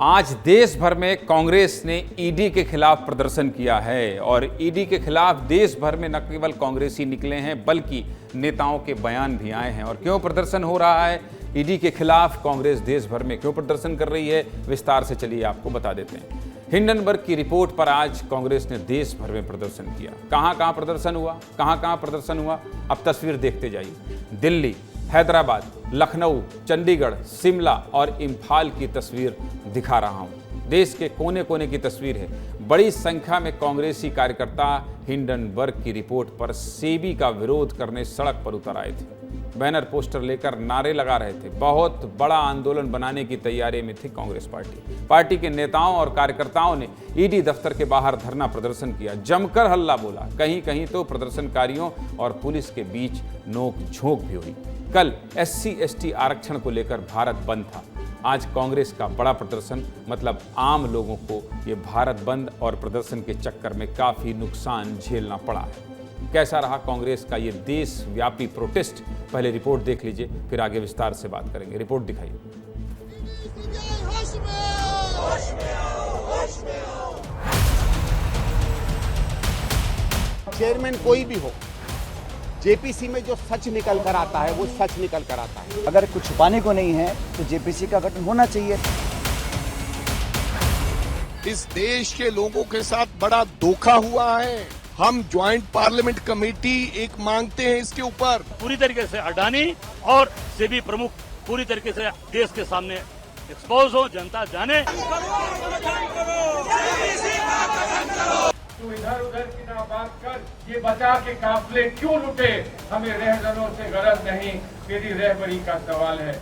आज देश भर में कांग्रेस ने ईडी के खिलाफ प्रदर्शन किया है और ईडी के खिलाफ देश भर में न केवल कांग्रेसी निकले हैं बल्कि नेताओं के बयान भी आए हैं। और क्यों प्रदर्शन हो रहा है ईडी के खिलाफ, कांग्रेस देश भर में क्यों प्रदर्शन कर रही है, विस्तार से चलिए आपको बता देते हैं। हिंडनबर्ग की रिपोर्ट पर आज कांग्रेस ने देश भर में प्रदर्शन किया। कहां कहां प्रदर्शन हुआ, अब तस्वीर देखते जाइए। दिल्ली, हैदराबाद, लखनऊ, चंडीगढ़, शिमला और इम्फाल की तस्वीर दिखा रहा हूं। देश के कोने कोने की तस्वीर है। बड़ी संख्या में कांग्रेसी कार्यकर्ता हिंडनबर्ग की रिपोर्ट पर सेबी का विरोध करने सड़क पर उतर आए थे। बैनर पोस्टर लेकर नारे लगा रहे थे। बहुत बड़ा आंदोलन बनाने की तैयारी में थी कांग्रेस पार्टी के नेताओं और कार्यकर्ताओं ने ईडी दफ्तर के बाहर धरना प्रदर्शन किया, जमकर हल्ला बोला। कहीं कहीं तो प्रदर्शनकारियों और पुलिस के बीच नोक झोंक भी हुई। कल SC/ST आरक्षण को लेकर भारत बंद था। आज कांग्रेस का बड़ा प्रदर्शन, मतलब आम लोगों को ये भारत बंद और प्रदर्शन के चक्कर में काफी नुकसान झेलना पड़ा है। कैसा रहा कांग्रेस का ये देशव्यापी प्रोटेस्ट, पहले रिपोर्ट देख लीजिए, फिर आगे विस्तार से बात करेंगे। रिपोर्ट दिखाइए। चेयरमैन कोई भी हो, जेपीसी में जो सच निकल कर आता है वो सच निकल कर आता है। अगर कुछ छुपाने को नहीं है तो जेपीसी का गठन होना चाहिए। इस देश के लोगों के साथ बड़ा धोखा हुआ है। हम ज्वाइंट पार्लियामेंट कमेटी एक मांगते हैं इसके ऊपर। पूरी तरीके से अडानी और सेबी प्रमुख पूरी तरीके से देश के सामने एक्सपोज हो, जनता जाने। तू इधर उधर की ना बात कर, ये बचा के काफले क्यों लुटे, हमें रहजनों से गरज नहीं, तेरी रहबरी का सवाल है।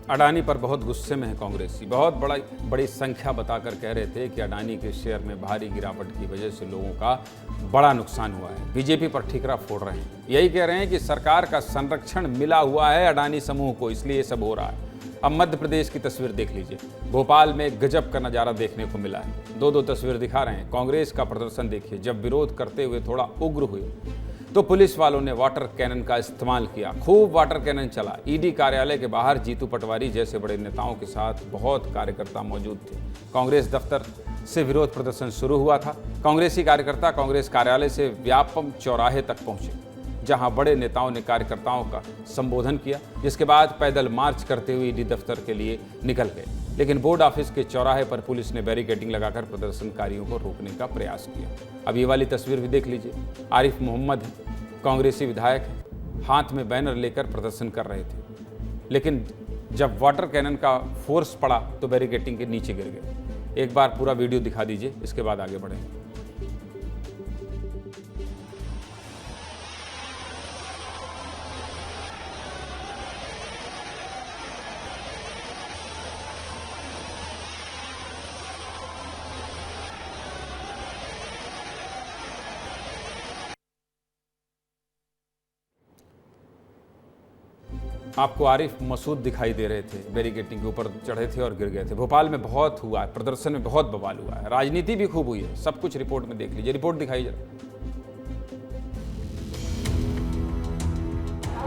अडानी पर बहुत गुस्से में है कांग्रेसी। बहुत बड़ी संख्या बताकर कह रहे थे कि अडानी के शेयर में भारी गिरावट की वजह से लोगों का बड़ा नुकसान हुआ है। बीजेपी पर ठीकरा फोड़ रहे हैं। यही कह रहे हैं कि सरकार का संरक्षण मिला हुआ है अडानी समूह को, इसलिए ये सब हो रहा है। अब मध्य प्रदेश की तस्वीर देख लीजिए। भोपाल में गजब का नजारा देखने को मिला है। दो तस्वीर दिखा रहे हैं। कांग्रेस का प्रदर्शन देखिए। जब विरोध करते हुए थोड़ा उग्र हुए तो पुलिस वालों ने वाटर कैनन का इस्तेमाल किया। खूब वाटर कैनन चला। ईडी कार्यालय के बाहर जीतू पटवारी जैसे बड़े नेताओं के साथ बहुत कार्यकर्ता मौजूद थे। कांग्रेस दफ्तर से विरोध प्रदर्शन शुरू हुआ था। कांग्रेसी कार्यकर्ता कांग्रेस कार्यालय से व्यापम चौराहे तक पहुंचे, जहां बड़े नेताओं ने कार्यकर्ताओं का संबोधन किया, जिसके बाद पैदल मार्च करते हुए ईडी दफ्तर के लिए निकल गए। लेकिन बोर्ड ऑफिस के चौराहे पर पुलिस ने बैरिकेडिंग लगाकर प्रदर्शनकारियों को रोकने का प्रयास किया। अब ये वाली तस्वीर भी देख लीजिए। आरिफ मोहम्मद कांग्रेसी विधायक है, हाथ में बैनर लेकर प्रदर्शन कर रहे थे, लेकिन जब वाटर कैनन का फोर्स पड़ा तो बैरिकेडिंग के नीचे गिर गए। एक बार पूरा वीडियो दिखा दीजिए, इसके बाद आगे बढ़ेंगे। आपको आरिफ मसूद दिखाई दे रहे थे, बैरिकेडिंग के ऊपर चढ़े थे और गिर गए थे। भोपाल में बहुत हुआ है, प्रदर्शन में बहुत बवाल हुआ है, राजनीति भी खूब हुई है। सब कुछ रिपोर्ट में देख लीजिए। रिपोर्ट दिखाई जरा।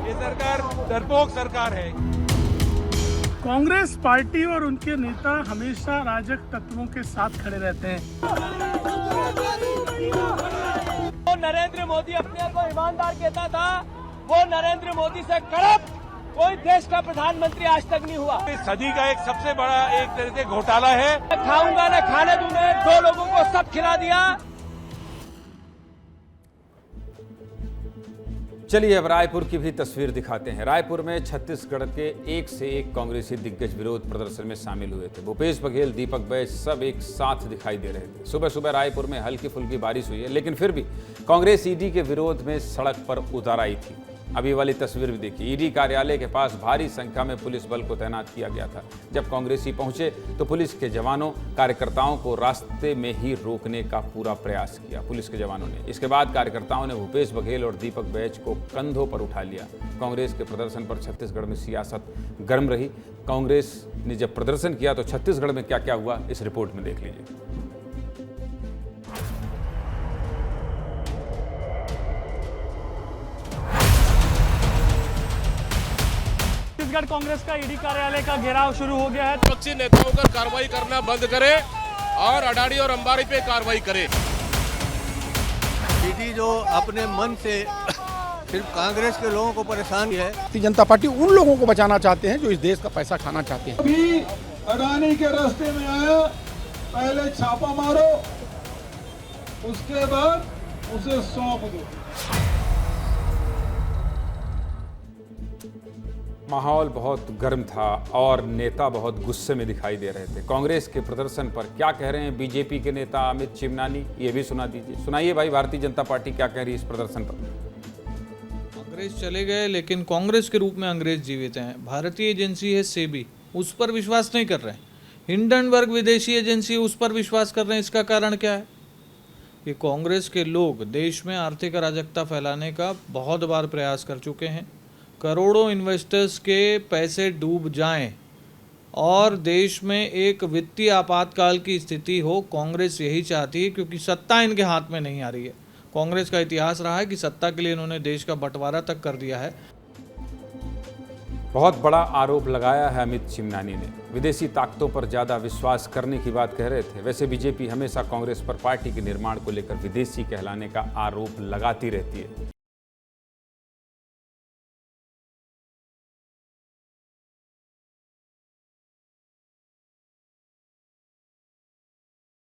ये सरकार डरपोक सरकार है। कांग्रेस पार्टी और उनके नेता हमेशा राजक तत्वों के साथ खड़े रहते हैं। वो नरेंद्र मोदी अपने को ईमानदार कहता था, वो नरेंद्र मोदी से करप्ट कोई देश का प्रधानमंत्री आज तक नहीं हुआ। इस सदी का एक सबसे बड़ा एक तरह से घोटाला है। खाऊंगा न खाने दूंगा, दो लोगों को सब खिला दिया। चलिए अब रायपुर की भी तस्वीर दिखाते हैं। रायपुर में छत्तीसगढ़ के एक से एक कांग्रेसी दिग्गज विरोध प्रदर्शन में शामिल हुए थे। भूपेश बघेल, दीपक बैज सब एक साथ दिखाई दे रहे थे। सुबह सुबह रायपुर में हल्की फुल्की बारिश हुई है, लेकिन फिर भी कांग्रेस ईडी के विरोध में सड़क पर उतर आई थी। अभी वाली तस्वीर भी देखिए। ईडी कार्यालय के पास भारी संख्या में पुलिस बल को तैनात किया गया था। जब कांग्रेसी पहुंचे तो पुलिस के जवानों कार्यकर्ताओं को रास्ते में ही रोकने का पूरा प्रयास किया, पुलिस के जवानों ने। इसके बाद कार्यकर्ताओं ने भूपेश बघेल और दीपक बैज को कंधों पर उठा लिया। कांग्रेस के प्रदर्शन पर छत्तीसगढ़ में सियासत गर्म रही। कांग्रेस ने जब प्रदर्शन किया तो छत्तीसगढ़ में क्या क्या हुआ, इस रिपोर्ट में देख लीजिए। प्रगट कांग्रेस का ईडी कार्यालय का घेराव शुरू हो गया है। विपक्षी नेताओं पर कार्रवाई करना बंद करे और अडानी और अंबानी पे कार्रवाई करे। ईडी जो अपने मन से सिर्फ कांग्रेस के लोगों को परेशान है। भारतीय जनता पार्टी उन लोगों को बचाना चाहते हैं जो इस देश का पैसा खाना चाहते हैं। अभी अडानी के रास्ते में आया, पहले छापा मारो, उसके बाद उसे सौंप दो। माहौल बहुत गर्म था और नेता बहुत गुस्से में दिखाई दे रहे थे। कांग्रेस के प्रदर्शन पर क्या कह रहे हैं बीजेपी के नेता अमित चिमनानी, ये भी सुना दीजिए। सुनाइए भाई, भारतीय जनता पार्टी क्या कह रही है इस प्रदर्शन पर। अंग्रेज चले गए लेकिन कांग्रेस के रूप में अंग्रेज जीवित हैं। भारतीय एजेंसी है सेबी, उस पर विश्वास नहीं कर रहे हैं। हिंडनबर्ग विदेशी एजेंसी, उस पर विश्वास कर रहे हैं। इसका कारण क्या है? कि कांग्रेस के लोग देश में आर्थिक अराजकता फैलाने का बहुत बार प्रयास कर चुके हैं। करोड़ों इन्वेस्टर्स के पैसे डूब जाएं और देश में एक वित्तीय आपातकाल की स्थिति हो, कांग्रेस यही चाहती है, क्योंकि सत्ता इनके हाथ में नहीं आ रही है। कांग्रेस का इतिहास रहा है कि सत्ता के लिए इन्होंने देश का बंटवारा तक कर दिया है। बहुत बड़ा आरोप लगाया है अमित चिमनानी ने। विदेशी ताकतों पर ज़्यादा विश्वास करने की बात कह रहे थे। वैसे बीजेपी हमेशा कांग्रेस पर पार्टी के निर्माण को लेकर विदेशी कहलाने का आरोप लगाती रहती है।